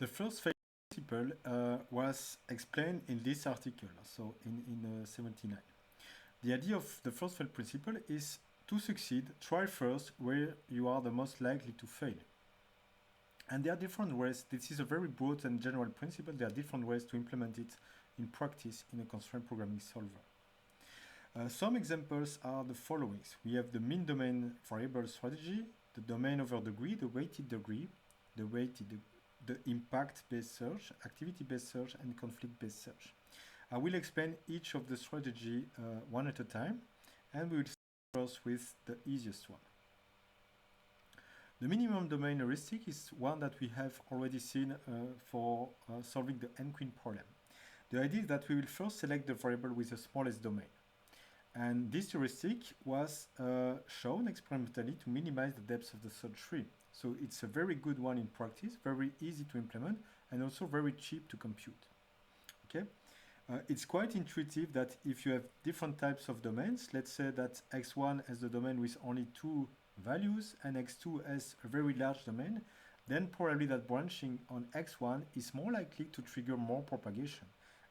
The first phase principle was explained in this article, so in 79. The idea of the first fail principle is to succeed, try first where you are the most likely to fail. And there are different ways. This is a very broad and general principle. There are different ways to implement it in practice in a constraint programming solver. Some examples are the following. We have the mean domain variable strategy, the domain over degree, the weighted degree, the impact-based search, activity-based search, and conflict-based search. I will explain each of the strategy one at a time, and we will start first with the easiest one. The minimum domain heuristic is one that we have already seen for solving the n-queen problem. The idea is that we will first select the variable with the smallest domain. And this heuristic was shown experimentally to minimize the depth of the search tree. So it's a very good one in practice, very easy to implement, and also very cheap to compute. Okay, it's quite intuitive that if you have different types of domains, let's say that x1 has the domain with only 2 values and x2 has a very large domain, then probably that branching on x1 is more likely to trigger more propagation.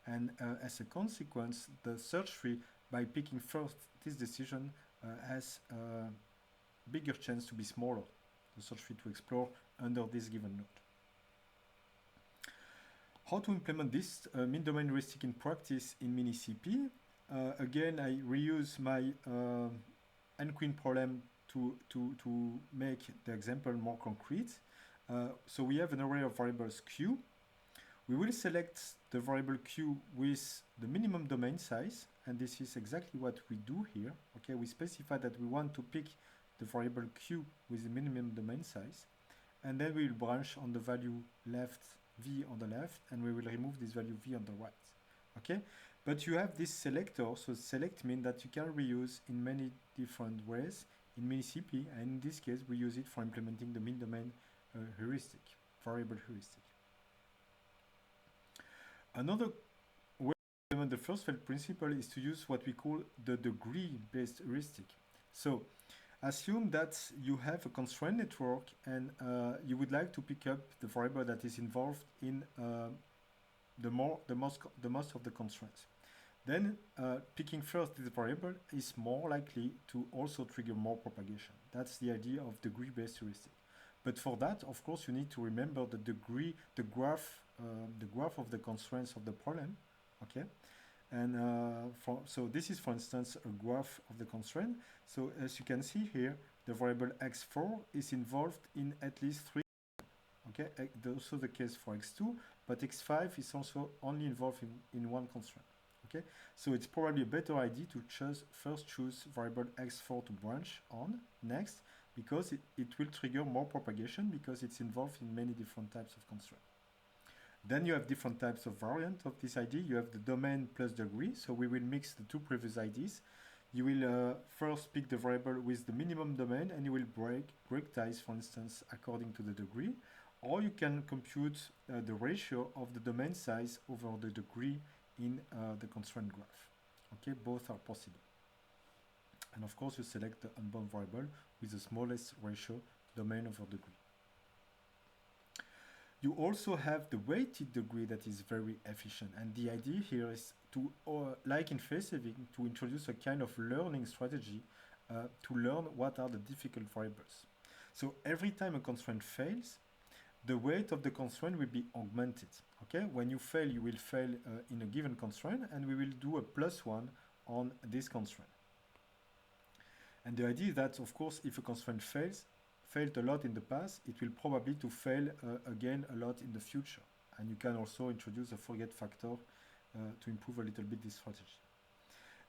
And as a consequence, the search tree, by picking first this decision, has a bigger chance to be smaller, the search tree to explore under this given node. How to implement this mean domain heuristic in practice in MiniCP? Again, I reuse my n-queen problem to make the example more concrete. So we have an array of variables q. We will select the variable q with the minimum domain size, and this is exactly what we do here. Okay, we specify that we want to pick the variable q with the minimum domain size, and then we will branch on the value left v on the left, and we will remove this value v on the right. Okay, but you have this selector, so select means that you can reuse in many different ways in MiniCP, and in this case we use it for implementing the mean domain heuristic, variable heuristic. Another way to implement the first fail principle is to use what we call the degree-based heuristic. So assume that you have a constraint network and you would like to pick up the variable that is involved in the most of the constraints. Then picking first this variable is more likely to also trigger more propagation. That's the idea of degree-based heuristic. But for that, of course, you need to remember the degree, the graph of the constraints of the problem. Okay, and so this is, for instance, a graph of the constraint. So as you can see here, the variable x4 is involved in at least 3. Okay, also the case for x2, but x5 is also only involved in one constraint. Okay, so it's probably a better idea to first choose variable x4 to branch on next, because it will trigger more propagation because it's involved in many different types of constraints. Then you have different types of variant of this ID. You have the domain plus degree, so we will mix the two previous IDs. You will first pick the variable with the minimum domain, and you will break ties, for instance, according to the degree, or you can compute the ratio of the domain size over the degree in the constraint graph. Okay, both are possible. And of course, you select the unbound variable with the smallest ratio, domain over degree. You also have the weighted degree that is very efficient. And the idea here is to, like in phase saving, to introduce a kind of learning strategy to learn what are the difficult variables. So every time a constraint fails, the weight of the constraint will be augmented. Okay, when you fail, you will fail in a given constraint, and we will do a +1 on this constraint. And the idea is that, of course, if a constraint failed a lot in the past, it will probably to fail again a lot in the future. And you can also introduce a forget factor to improve a little bit this strategy.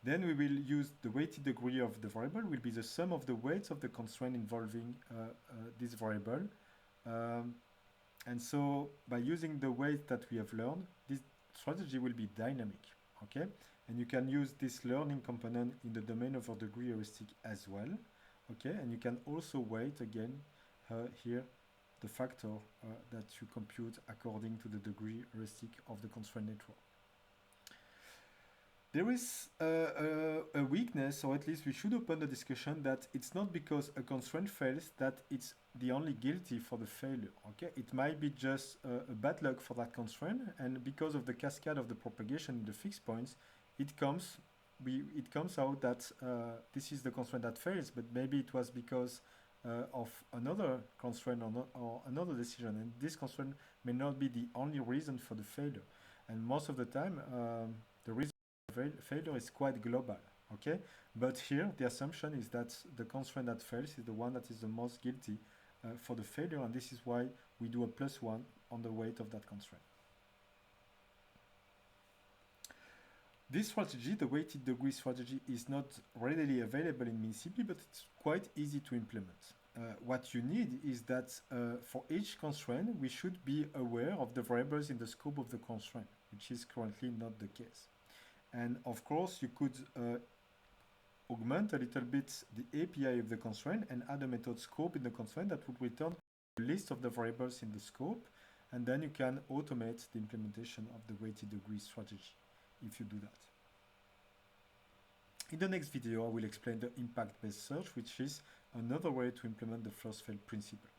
Then we will use the weighted degree of the variable will be the sum of the weights of the constraint involving this variable. And so by using the weight that we have learned, this strategy will be dynamic. Okay, and you can use this learning component in the domain over degree heuristic as well. Okay, and you can also weight again here the factor that you compute according to the degree heuristic of the constraint network. There is a weakness, or at least we should open the discussion that it's not because a constraint fails that it's the only guilty for the failure. Okay, it might be just a bad luck for that constraint, and because of the cascade of the propagation in the fixed points, it comes it comes out that this is the constraint that fails, but maybe it was because of another constraint or another decision, and this constraint may not be the only reason for the failure. And most of the time, the reason failure is quite global, okay? But here, the assumption is that the constraint that fails is the one that is the most guilty for the failure, and this is why we do a +1 on the weight of that constraint. This strategy, the weighted degree strategy, is not readily available in MinCP, but it's quite easy to implement. What you need is that for each constraint, we should be aware of the variables in the scope of the constraint, which is currently not the case. And of course, you could augment a little bit the API of the constraint and add a method scope in the constraint that would return a list of the variables in the scope, and then you can automate the implementation of the weighted degree strategy if you do that. In the next video, I will explain the impact-based search, which is another way to implement the first fail principle.